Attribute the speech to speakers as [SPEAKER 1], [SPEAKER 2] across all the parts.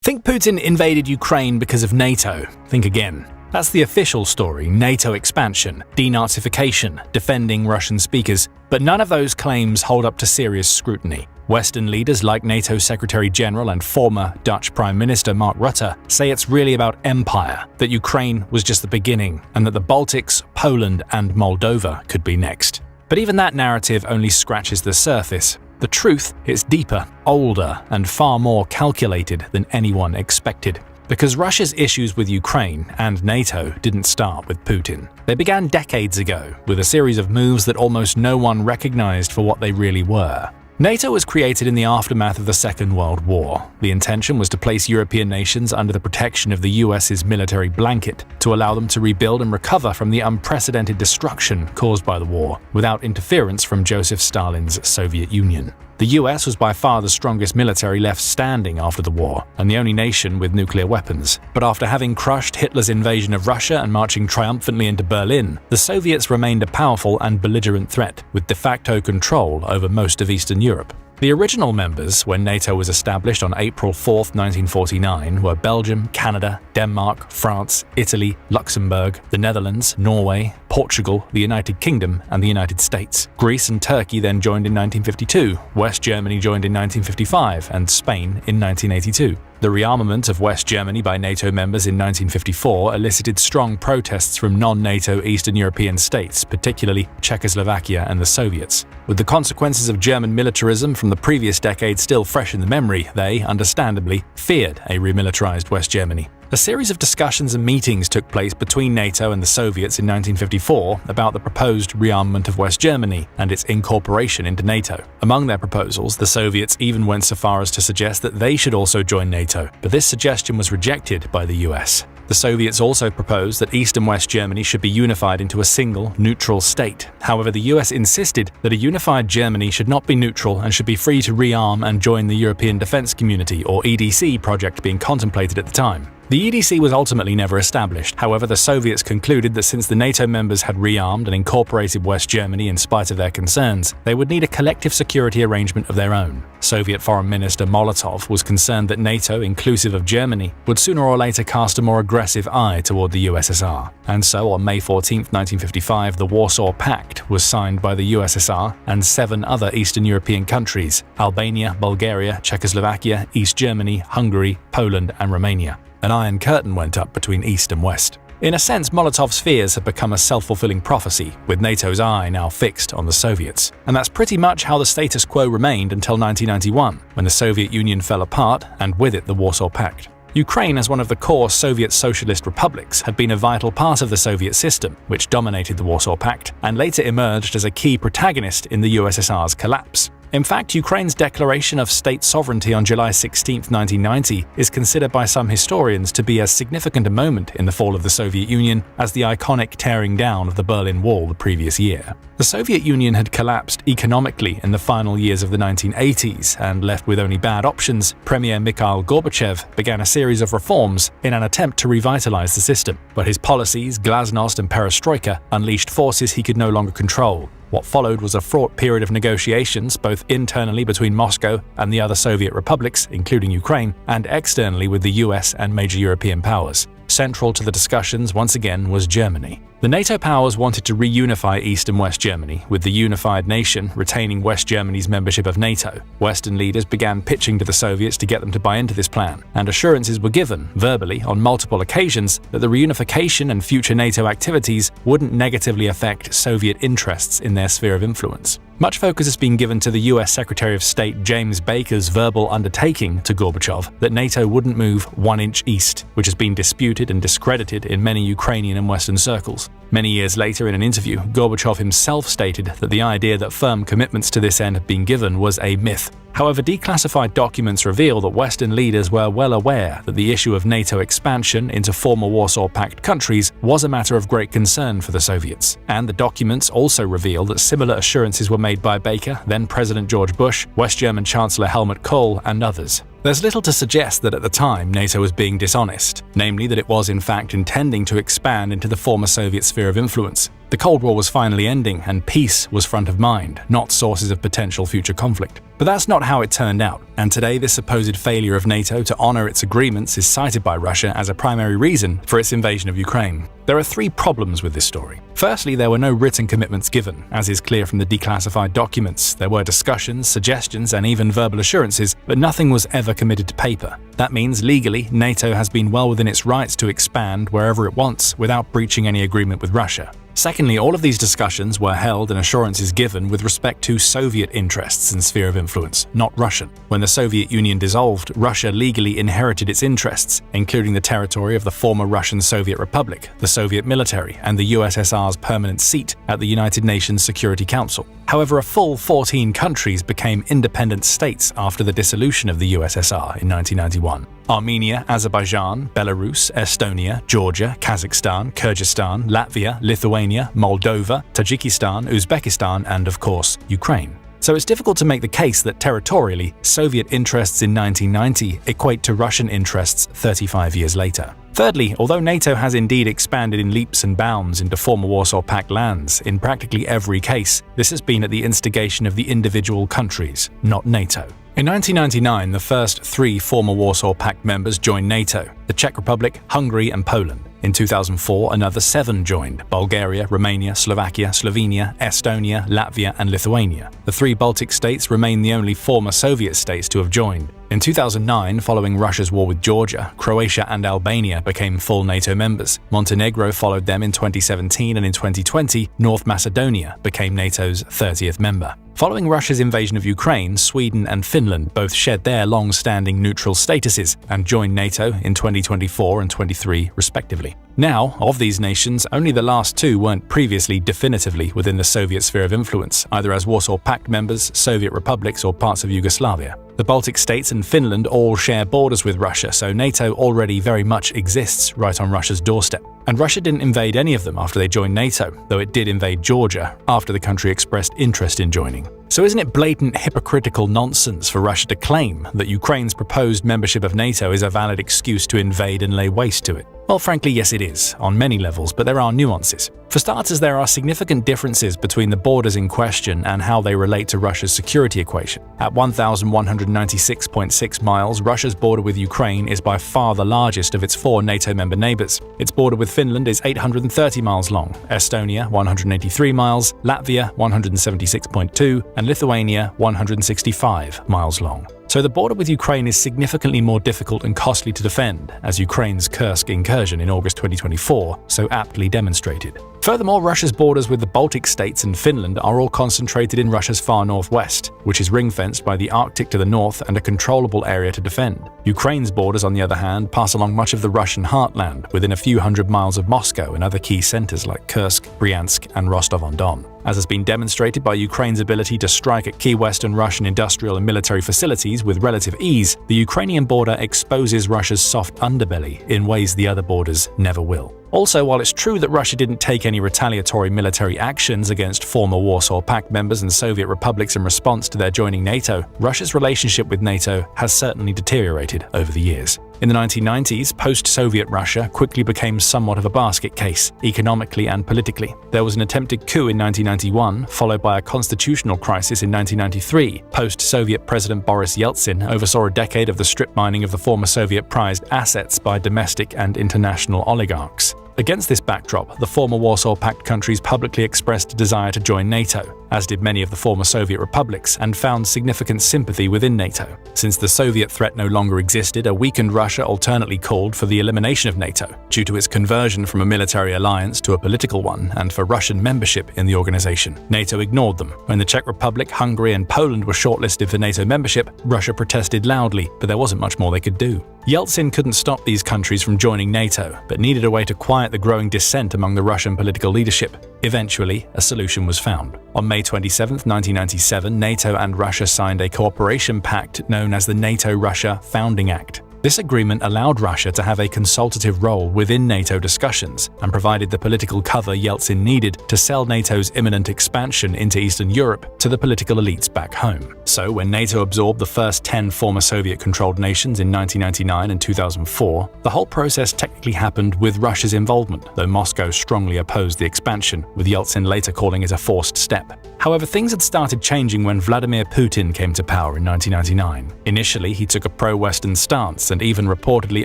[SPEAKER 1] Think Putin invaded Ukraine because of NATO? Think again. That's the official story: NATO expansion, denazification, defending Russian speakers. But none of those claims hold up to serious scrutiny. Western leaders like NATO Secretary-General and former Dutch Prime Minister Mark Rutte say it's really about empire, that Ukraine was just the beginning, and that the Baltics, Poland, and Moldova could be next. But even that narrative only scratches the surface. The truth is deeper, older, and far more calculated than anyone expected. Because Russia's issues with Ukraine and NATO didn't start with Putin. They began decades ago, with a series of moves that almost no one recognized for what they really were. NATO was created in the aftermath of the Second World War. The intention was to place European nations under the protection of the US's military blanket, to allow them to rebuild and recover from the unprecedented destruction caused by the war, without interference from Joseph Stalin's Soviet Union. The US was by far the strongest military left standing after the war, and the only nation with nuclear weapons. But after having crushed Hitler's invasion of Russia and marching triumphantly into Berlin, the Soviets remained a powerful and belligerent threat, with de facto control over most of Eastern Europe. The original members, when NATO was established on April 4, 1949, were Belgium, Canada, Denmark, France, Italy, Luxembourg, the Netherlands, Norway, Portugal, the United Kingdom, and the United States. Greece and Turkey then joined in 1952, West Germany joined in 1955, and Spain in 1982. The rearmament of West Germany by NATO members in 1954 elicited strong protests from non-NATO Eastern European states, particularly Czechoslovakia and the Soviets. With the consequences of German militarism from the previous decade still fresh in the memory, they, understandably, feared a remilitarized West Germany. A series of discussions and meetings took place between NATO and the Soviets in 1954 about the proposed rearmament of West Germany and its incorporation into NATO. Among their proposals, the Soviets even went so far as to suggest that they should also join NATO, but this suggestion was rejected by the US. The Soviets also proposed that East and West Germany should be unified into a single, neutral state. However, the US insisted that a unified Germany should not be neutral and should be free to rearm and join the European Defence Community, or EDC, project being contemplated at the time. The EDC was ultimately never established. However, the Soviets concluded that since the NATO members had rearmed and incorporated West Germany in spite of their concerns, they would need a collective security arrangement of their own. Soviet Foreign Minister Molotov was concerned that NATO, inclusive of Germany, would sooner or later cast a more aggressive eye toward the USSR. And so, on May 14, 1955, the Warsaw Pact was signed by the USSR and 7 other Eastern European countries: Albania, Bulgaria, Czechoslovakia, East Germany, Hungary, Poland, and Romania. An iron curtain went up between East and West. In a sense, Molotov's fears had become a self-fulfilling prophecy, with NATO's eye now fixed on the Soviets. And that's pretty much how the status quo remained until 1991, when the Soviet Union fell apart, and with it the Warsaw Pact. Ukraine, as one of the core Soviet socialist republics, had been a vital part of the Soviet system, which dominated the Warsaw Pact, and later emerged as a key protagonist in the USSR's collapse. In fact, Ukraine's declaration of state sovereignty on July 16, 1990, is considered by some historians to be as significant a moment in the fall of the Soviet Union as the iconic tearing down of the Berlin Wall the previous year. The Soviet Union had collapsed economically in the final years of the 1980s, and left with only bad options, Premier Mikhail Gorbachev began a series of reforms in an attempt to revitalize the system. But his policies, glasnost and perestroika, unleashed forces he could no longer control. What followed was a fraught period of negotiations, both internally between Moscow and the other Soviet republics, including Ukraine, and externally with the US and major European powers. Central to the discussions, once again, was Germany. The NATO powers wanted to reunify East and West Germany, with the unified nation retaining West Germany's membership of NATO. Western leaders began pitching to the Soviets to get them to buy into this plan, and assurances were given, verbally, on multiple occasions, that the reunification and future NATO activities wouldn't negatively affect Soviet interests in their sphere of influence. Much focus has been given to the US Secretary of State James Baker's verbal undertaking to Gorbachev that NATO wouldn't move 1 inch east, which has been disputed and discredited in many Ukrainian and Western circles. Many years later, in an interview, Gorbachev himself stated that the idea that firm commitments to this end had been given was a myth. However, declassified documents reveal that Western leaders were well aware that the issue of NATO expansion into former Warsaw Pact countries was a matter of great concern for the Soviets. And the documents also reveal that similar assurances were made by Baker, then President George Bush, West German Chancellor Helmut Kohl, and others. There's little to suggest that at the time NATO was being dishonest, namely that it was in fact intending to expand into the former Soviet sphere of influence. The Cold War was finally ending, and peace was front of mind, not sources of potential future conflict. But that's not how it turned out, and today this supposed failure of NATO to honor its agreements is cited by Russia as a primary reason for its invasion of Ukraine. There are three problems with this story. Firstly, there were no written commitments given, as is clear from the declassified documents. There were discussions, suggestions, and even verbal assurances, but nothing was ever committed to paper. That means, legally, NATO has been well within its rights to expand wherever it wants without breaching any agreement with Russia. Secondly, all of these discussions were held and assurances given with respect to Soviet interests and sphere of influence, not Russian. When the Soviet Union dissolved, Russia legally inherited its interests, including the territory of the former Russian Soviet Republic, the Soviet military, and the USSR's permanent seat at the United Nations Security Council. However, a full 14 countries became independent states after the dissolution of the USSR in 1991. Armenia, Azerbaijan, Belarus, Estonia, Georgia, Kazakhstan, Kyrgyzstan, Latvia, Lithuania, Moldova, Tajikistan, Uzbekistan, and of course, Ukraine. So it's difficult to make the case that territorially, Soviet interests in 1990 equate to Russian interests 35 years later. Thirdly, although NATO has indeed expanded in leaps and bounds into former Warsaw Pact lands, in practically every case, this has been at the instigation of the individual countries, not NATO. In 1999, the first three former Warsaw Pact members joined NATO: the Czech Republic, Hungary, and Poland. In 2004, another 7 joined: Bulgaria, Romania, Slovakia, Slovenia, Estonia, Latvia, and Lithuania. The 3 Baltic states remain the only former Soviet states to have joined. In 2009, following Russia's war with Georgia, Croatia and Albania became full NATO members. Montenegro followed them in 2017, and in 2020, North Macedonia became NATO's 30th member. Following Russia's invasion of Ukraine, Sweden and Finland both shed their long-standing neutral statuses and joined NATO in 2024 and 23 respectively. Now, of these nations, only the last 2 weren't previously definitively within the Soviet sphere of influence, either as Warsaw Pact members, Soviet republics, or parts of Yugoslavia. The Baltic states and Finland all share borders with Russia, so NATO already very much exists right on Russia's doorstep. And Russia didn't invade any of them after they joined NATO, though it did invade Georgia after the country expressed interest in joining. So isn't it blatant hypocritical nonsense for Russia to claim that Ukraine's proposed membership of NATO is a valid excuse to invade and lay waste to it? Well, frankly, yes it is, on many levels, but there are nuances. For starters, there are significant differences between the borders in question and how they relate to Russia's security equation. At 1,196.6 miles, Russia's border with Ukraine is by far the largest of its 4 NATO member neighbors. Its border with Finland is 830 miles long, Estonia 183 miles, Latvia 176.2, and Lithuania 165 miles long. So the border with Ukraine is significantly more difficult and costly to defend, as Ukraine's Kursk incursion in August 2024 so aptly demonstrated. Furthermore, Russia's borders with the Baltic states and Finland are all concentrated in Russia's far northwest, which is ring-fenced by the Arctic to the north and a controllable area to defend. Ukraine's borders, on the other hand, pass along much of the Russian heartland, within a few hundred miles of Moscow and other key centers like Kursk, Bryansk, and Rostov-on-Don. As has been demonstrated by Ukraine's ability to strike at key Western Russian industrial and military facilities with relative ease, the Ukrainian border exposes Russia's soft underbelly in ways the other borders never will. Also, while it's true that Russia didn't take any retaliatory military actions against former Warsaw Pact members and Soviet republics in response to their joining NATO, Russia's relationship with NATO has certainly deteriorated over the years. In the 1990s, post-Soviet Russia quickly became somewhat of a basket case, economically and politically. There was an attempted coup in 1991, followed by a constitutional crisis in 1993. Post-Soviet President Boris Yeltsin oversaw a decade of the strip mining of the former Soviet prized assets by domestic and international oligarchs. Against this backdrop, the former Warsaw Pact countries publicly expressed a desire to join NATO, as did many of the former Soviet republics, and found significant sympathy within NATO. Since the Soviet threat no longer existed, a weakened Russia alternately called for the elimination of NATO, due to its conversion from a military alliance to a political one, and for Russian membership in the organization. NATO ignored them. When the Czech Republic, Hungary, and Poland were shortlisted for NATO membership, Russia protested loudly, but there wasn't much more they could do. Yeltsin couldn't stop these countries from joining NATO, but needed a way to quiet the growing dissent among the Russian political leadership. Eventually, a solution was found. On May 27, 1997, NATO and Russia signed a cooperation pact known as the NATO-Russia Founding Act. This agreement allowed Russia to have a consultative role within NATO discussions and provided the political cover Yeltsin needed to sell NATO's imminent expansion into Eastern Europe to the political elites back home. So, when NATO absorbed the first 10 former Soviet-controlled nations in 1999 and 2004, the whole process technically happened with Russia's involvement, though Moscow strongly opposed the expansion, with Yeltsin later calling it a forced step. However, things had started changing when Vladimir Putin came to power in 1999. Initially, he took a pro-Western stance and even reportedly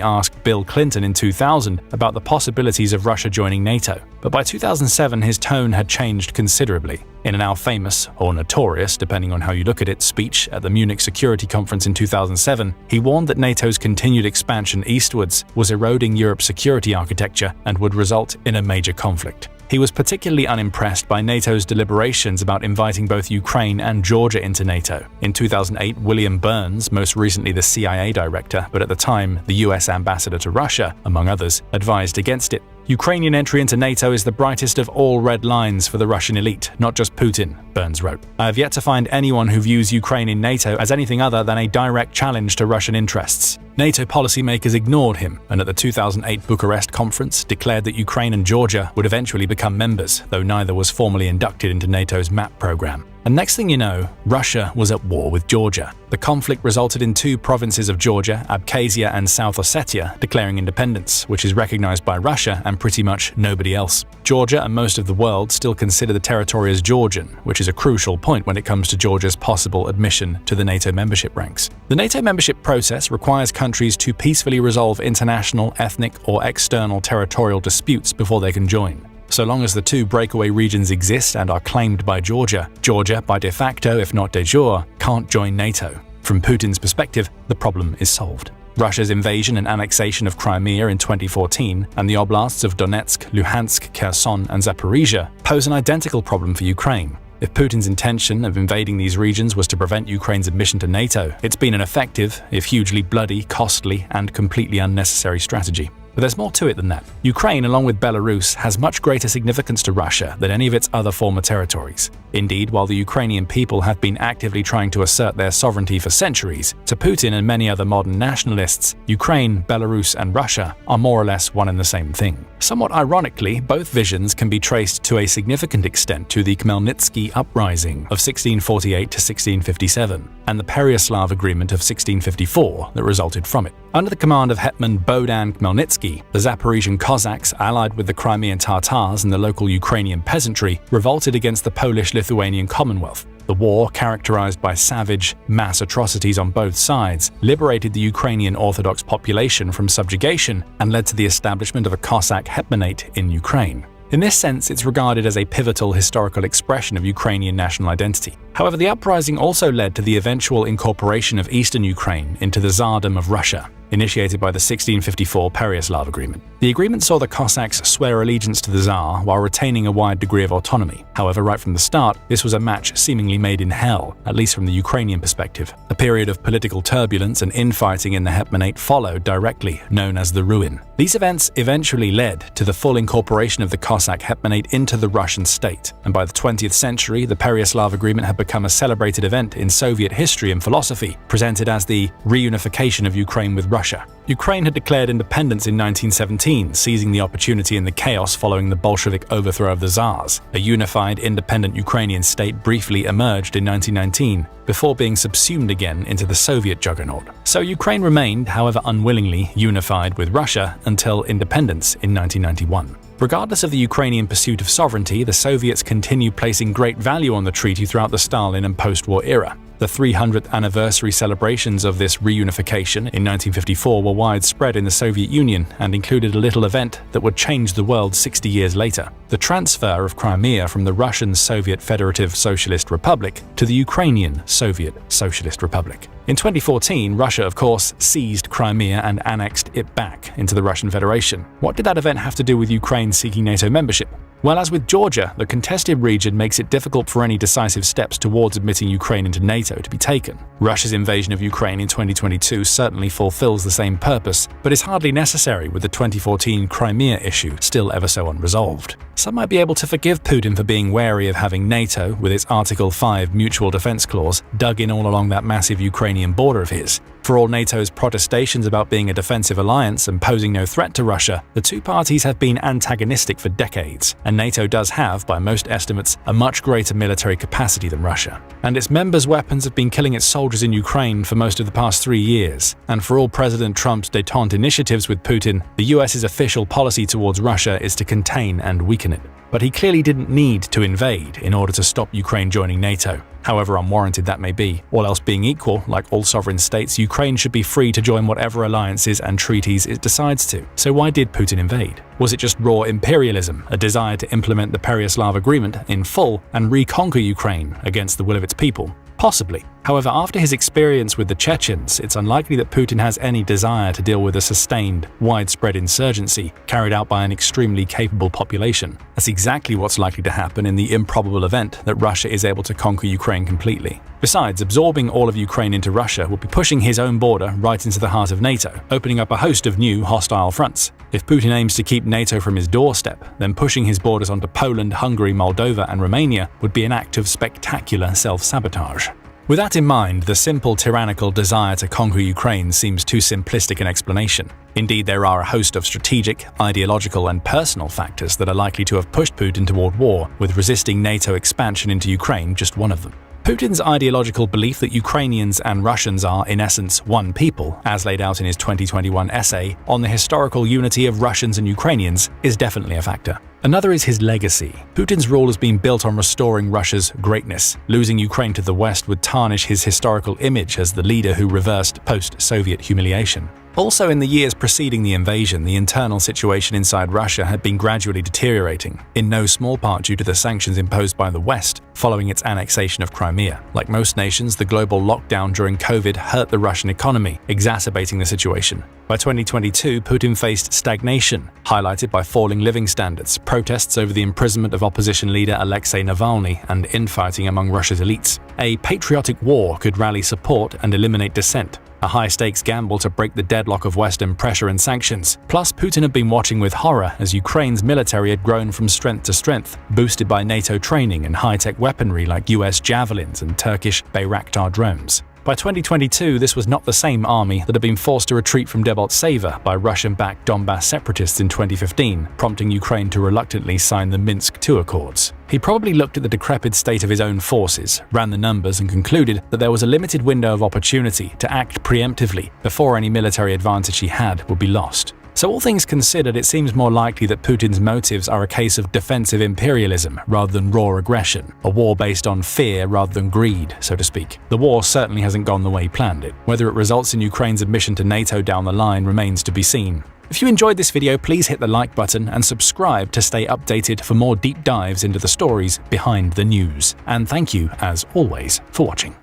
[SPEAKER 1] asked Bill Clinton in 2000 about the possibilities of Russia joining NATO. But by 2007, his tone had changed considerably. In a now famous, or notorious, depending on how you look at it, speech at the Munich Security Conference in 2007, he warned that NATO's continued expansion eastwards was eroding Europe's security architecture and would result in a major conflict. He was particularly unimpressed by NATO's deliberations about inviting both Ukraine and Georgia into NATO. In 2008, William Burns, most recently the CIA director, but at the time the US ambassador to Russia, among others, advised against it. Ukrainian entry into NATO is the brightest of all red lines for the Russian elite, not just Putin, Burns wrote. I have yet to find anyone who views Ukraine in NATO as anything other than a direct challenge to Russian interests. NATO policymakers ignored him, and at the 2008 Bucharest conference declared that Ukraine and Georgia would eventually become members, though neither was formally inducted into NATO's MAP program. And next thing you know, Russia was at war with Georgia. The conflict resulted in two provinces of Georgia, Abkhazia and South Ossetia, declaring independence, which is recognized by Russia and pretty much nobody else. Georgia and most of the world still consider the territory as Georgian, which is a crucial point when it comes to Georgia's possible admission to the NATO membership ranks. The NATO membership process requires countries to peacefully resolve international, ethnic, or external territorial disputes before they can join. So long as the two breakaway regions exist and are claimed by Georgia, Georgia, by de facto if not de jure, can't join NATO. From Putin's perspective, the problem is solved. Russia's invasion and annexation of Crimea in 2014 and the oblasts of Donetsk, Luhansk, Kherson, and Zaporizhia pose an identical problem for Ukraine. If Putin's intention of invading these regions was to prevent Ukraine's admission to NATO, it's been an effective, if hugely bloody, costly, and completely unnecessary strategy. But there's more to it than that. Ukraine, along with Belarus, has much greater significance to Russia than any of its other former territories. Indeed, while the Ukrainian people have been actively trying to assert their sovereignty for centuries, to Putin and many other modern nationalists, Ukraine, Belarus, and Russia are more or less one and the same thing. Somewhat ironically, both visions can be traced to a significant extent to the Khmelnytsky uprising of 1648 to 1657 and the Pereyaslav Agreement of 1654 that resulted from it. Under the command of Hetman Bohdan Khmelnytsky, the Zaporizhian Cossacks, allied with the Crimean Tatars and the local Ukrainian peasantry, revolted against the Polish-Lithuanian Commonwealth. The war, characterized by savage, mass atrocities on both sides, liberated the Ukrainian Orthodox population from subjugation and led to the establishment of a Cossack hetmanate in Ukraine. In this sense, it's regarded as a pivotal historical expression of Ukrainian national identity. However, the uprising also led to the eventual incorporation of eastern Ukraine into the Tsardom of Russia, initiated by the 1654 Pereyaslav Agreement. The agreement saw the Cossacks swear allegiance to the Tsar while retaining a wide degree of autonomy. However, right from the start, this was a match seemingly made in hell, at least from the Ukrainian perspective. A period of political turbulence and infighting in the hetmanate followed directly, known as the Ruin. These events eventually led to the full incorporation of the Cossack hetmanate into the Russian state, and by the 20th century, the Pereyaslav Agreement had become a celebrated event in Soviet history and philosophy, presented as the reunification of Ukraine with Russia. Ukraine had declared independence in 1917, seizing the opportunity in the chaos following the Bolshevik overthrow of the Tsars. A unified, independent Ukrainian state briefly emerged in 1919, before being subsumed again into the Soviet juggernaut. So Ukraine remained, however unwillingly, unified with Russia until independence in 1991. Regardless of the Ukrainian pursuit of sovereignty, the Soviets continued placing great value on the treaty throughout the Stalin and post-war era. The 300th anniversary celebrations of this reunification in 1954 were widespread in the Soviet Union and included a little event that would change the world 60 years later: the transfer of Crimea from the Russian Soviet Federative Socialist Republic to the Ukrainian Soviet Socialist Republic. In 2014, Russia, of course, seized Crimea and annexed it back into the Russian Federation. What did that event have to do with Ukraine seeking NATO membership? Well, as with Georgia, the contested region makes it difficult for any decisive steps towards admitting Ukraine into NATO to be taken. Russia's invasion of Ukraine in 2022 certainly fulfills the same purpose, but is hardly necessary with the 2014 Crimea issue still ever so unresolved. Some might be able to forgive Putin for being wary of having NATO, with its Article 5 mutual defense clause, dug in all along that massive Ukrainian border of his. For all NATO's protestations about being a defensive alliance and posing no threat to Russia, the two parties have been antagonistic for decades, and NATO does have, by most estimates, a much greater military capacity than Russia. And its members' weapons have been killing its soldiers in Ukraine for most of the past 3 years. And for all President Trump's détente initiatives with Putin, the US's official policy towards Russia is to contain and weaken it. But he clearly didn't need to invade in order to stop Ukraine joining NATO. However unwarranted that may be. All else being equal, like all sovereign states, Ukraine should be free to join whatever alliances and treaties it decides to. So why did Putin invade? Was it just raw imperialism, a desire to implement the Pereyaslav Agreement in full and reconquer Ukraine against the will of its people? Possibly. However, after his experience with the Chechens, it's unlikely that Putin has any desire to deal with a sustained, widespread insurgency carried out by an extremely capable population. That's exactly what's likely to happen in the improbable event that Russia is able to conquer Ukraine completely. Besides, absorbing all of Ukraine into Russia would be pushing his own border right into the heart of NATO, opening up a host of new hostile fronts. If Putin aims to keep NATO from his doorstep, then pushing his borders onto Poland, Hungary, Moldova, and Romania would be an act of spectacular self-sabotage. With that in mind, the simple tyrannical desire to conquer Ukraine seems too simplistic an explanation. Indeed, there are a host of strategic, ideological, and personal factors that are likely to have pushed Putin toward war, with resisting NATO expansion into Ukraine just one of them. Putin's ideological belief that Ukrainians and Russians are, in essence, one people, as laid out in his 2021 essay on the historical unity of Russians and Ukrainians, is definitely a factor. Another is his legacy. Putin's rule has been built on restoring Russia's greatness. Losing Ukraine to the West would tarnish his historical image as the leader who reversed post-Soviet humiliation. Also, in the years preceding the invasion, the internal situation inside Russia had been gradually deteriorating, in no small part due to the sanctions imposed by the West following its annexation of Crimea. Like most nations, the global lockdown during COVID hurt the Russian economy, exacerbating the situation. By 2022, Putin faced stagnation, highlighted by falling living standards, protests over the imprisonment of opposition leader Alexei Navalny, and infighting among Russia's elites. A patriotic war could rally support and eliminate dissent. A high-stakes gamble to break the deadlock of Western pressure and sanctions. Plus, Putin had been watching with horror as Ukraine's military had grown from strength to strength, boosted by NATO training and high-tech weaponry like US Javelins and Turkish Bayraktar drones. By 2022, this was not the same army that had been forced to retreat from Debaltseve by Russian-backed Donbass separatists in 2015, prompting Ukraine to reluctantly sign the Minsk II Accords. He probably looked at the decrepit state of his own forces, ran the numbers, and concluded that there was a limited window of opportunity to act preemptively before any military advantage he had would be lost. So all things considered, it seems more likely that Putin's motives are a case of defensive imperialism rather than raw aggression, a war based on fear rather than greed, so to speak. The war certainly hasn't gone the way he planned it. Whether it results in Ukraine's admission to NATO down the line remains to be seen. If you enjoyed this video, please hit the like button and subscribe to stay updated for more deep dives into the stories behind the news. And thank you, as always, for watching.